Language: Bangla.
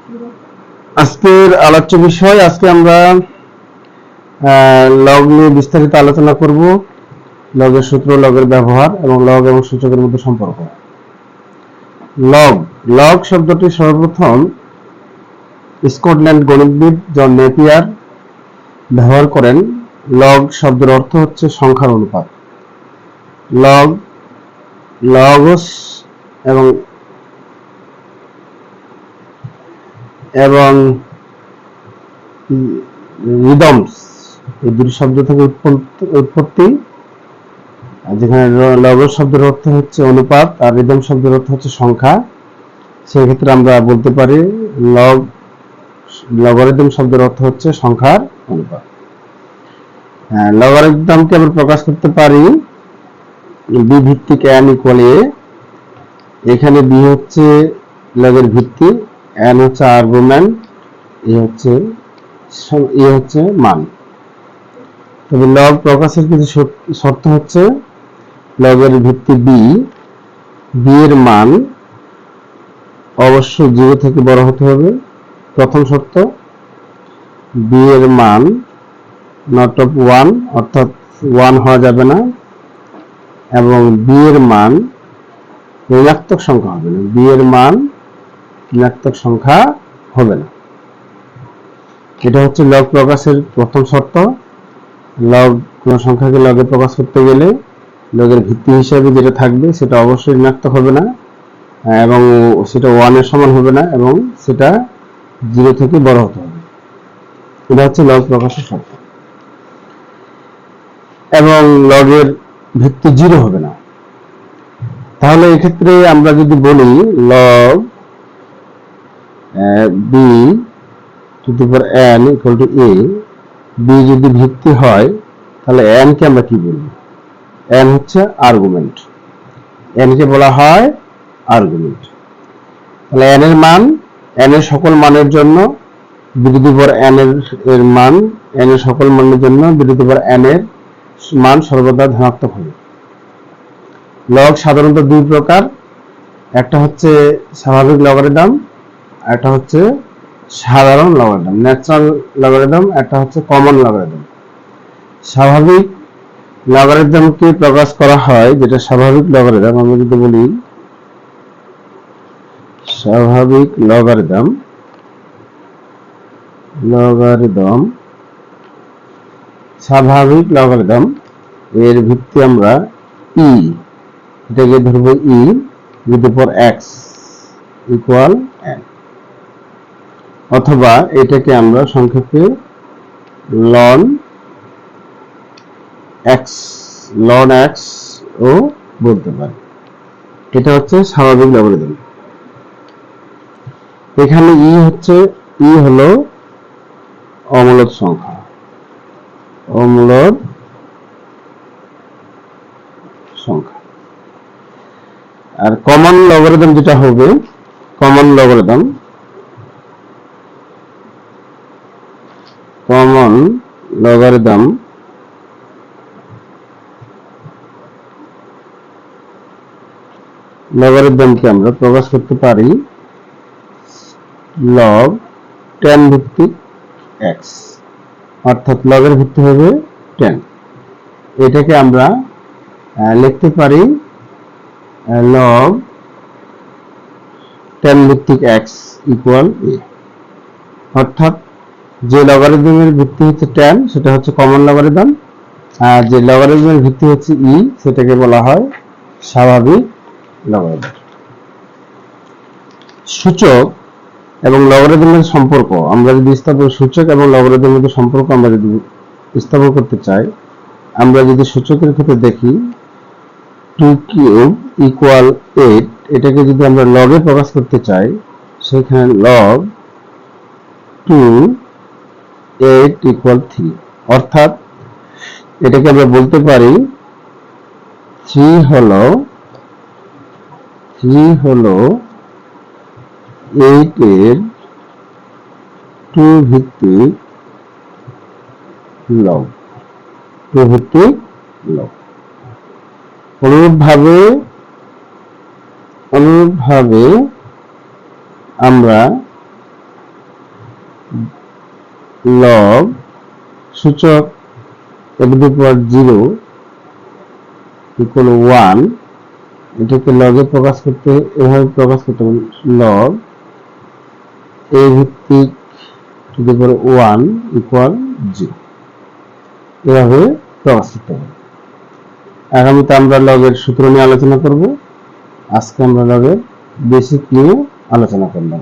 আজকের আলোচ্য বিষয়, আজকে আমরা লগ নিয়ে বিস্তারিত আলোচনা করব। লগের সূত্র, লগের ব্যবহার এবং লগ এবং সূচকের মধ্যে সম্পর্ক। লগ লগ শব্দটি সর্বপ্রথম স্কটল্যান্ড গণিতবিদ জন নেপিয়ার ব্যবহার করেন। লগ শব্দের অর্থ হচ্ছে সংখ্যার অনুপাত। লগ, লগস এবং এবং রিদমস, এই দুটি শব্দ থেকে উৎপত্তি। যেখানে লগস শব্দের অর্থ হচ্ছে অনুপাত আর রিদম শব্দের অর্থ হচ্ছে সংখ্যা। সেক্ষেত্রে আমরা বলতে পারি লগারিদম শব্দের অর্থ হচ্ছে সংখ্যার অনুপাত। লগারিদমকে আমরা প্রকাশ করতে পারি বি ভিত্তিক n ইকুয়াল a। এখানে বি হচ্ছে লগের ভিত্তি, n হচ্ছে আর্গুমেন্ট, এ হচ্ছে মান। তবে লগ প্রকাশের কিছু শর্ত হচ্ছে লগের ভিত্তি বি এর মান অবশ্যই 0 থেকে বড় হতে হবে। প্রথম শর্ত, বি এর মান নট অফ 1, অর্থাৎ 1 হওয়া যাবে না, এবং বি এর মান ঋণাত্মক সংখ্যা হবে না। বি এর মান ঋণাত্মক সংখ্যা হবে না। এটা হচ্ছে লগ প্রকাশের প্রথম শর্ত। লগ, কোন সংখ্যাকে লগে প্রকাশ করতে গেলে লগের ভিত্তি হিসাবে যেটা থাকবে সেটা অবশ্যই ঋণাত্মক হবে না, এবং সেটা 1 এর সমান হবে না, এবং সেটা 0 থেকে বড় হতে হবে। এটা হচ্ছে লগ প্রকাশের শর্ত। এবং লগের ভিত্তি 0 হবে না। তাহলে এক্ষেত্রে আমরা যদি বলি log b to the power n equal to a, b যদি ভিত্তি হয় তাহলে n কে আমরা কি বলবো? n হচ্ছে আর্গুমেন্ট, n কে বলা হয় আর্গুমেন্ট। তাহলে n এর মান, n এর সকল মানের জন্য b to the power n এর মান, n এর সকল মানের জন্য b to the power n এর মান সর্বদা ধনাত্মক হবে। লগ সাধারণত দুই প্রকার, একটা হচ্ছে স্বাভাবিক লগারিদম, একটা হচ্ছে সাধারণ লগারিদম, ন্যাচারাল লগারিদম, একটা হচ্ছে কমন লগারিদম। স্বাভাবিক লগারিদমকে প্রকাশ করা হয়, যেটা স্বাভাবিক লগারিদম, আমরা যদি বলি স্বাভাবিক লগারিদম, স্বাভাবিক লগারিদম এর ভিত্তি আমরা ই, এটাকে ধরবো e to the power x equal n, অথবা এটাকে আমরা সংক্ষেপে লন এক্স ও বলতে পারি। এটা হচ্ছে স্বাভাবিক লগারিদম। এখানে ই হলো অমূলদ সংখ্যা, আর কমন লগারিদম যেটা হবে, কমন লগারিদম লগারিদমকে আমরা প্রকাশ করতে পারি লগ 10 ভিত্তিক x, অর্থাৎ লগের ভিত্তি হবে 10। এটাকে আমরা লিখতে পারি লগ 10 ভিত্তিক x ইকুয়াল a, অর্থাৎ যে লগারিদমের ভিত্তি হচ্ছে 10 সেটা হচ্ছে কমন লগারিদম, আর যে লগারিদমের ভিত্তি হচ্ছে ই সেটাকে বলা হয় স্বাভাবিক লগারিদম। সূচক এবং লগারিদমের সম্পর্ক, আমরা যদি সূচক এবং লগারিদমের মধ্যে সম্পর্ক আমরা যদি স্থাপন করতে চাই, আমরা যদি সূচকের ক্ষেত্রে দেখি 2 কিউব ইকুয়াল 8, এটাকে যদি আমরা লগে প্রকাশ করতে চাই, সেখানে লগ 2 8 ইকুয়াল 3, অর্থাৎ এটাকে আমরা বলতে পারি 3 হলো 8 এর 2 ভিত্তিক লগ। অনুরূপভাবে আমরা লগ সূচক a to the power 0 equal 1, এটাকে লগে প্রকাশ করতে এভাবে প্রকাশ করতে হবে, লগ a ভিত্তিক টু দি পাওয়ার 1 ইকুয়াল 0, এভাবে প্রকাশ করতে হবে। আগামীতে আমরা লগের সূত্র নিয়ে আলোচনা করব। আজকে আমরা লগের বেসিক নিয়ে আলোচনা করলাম।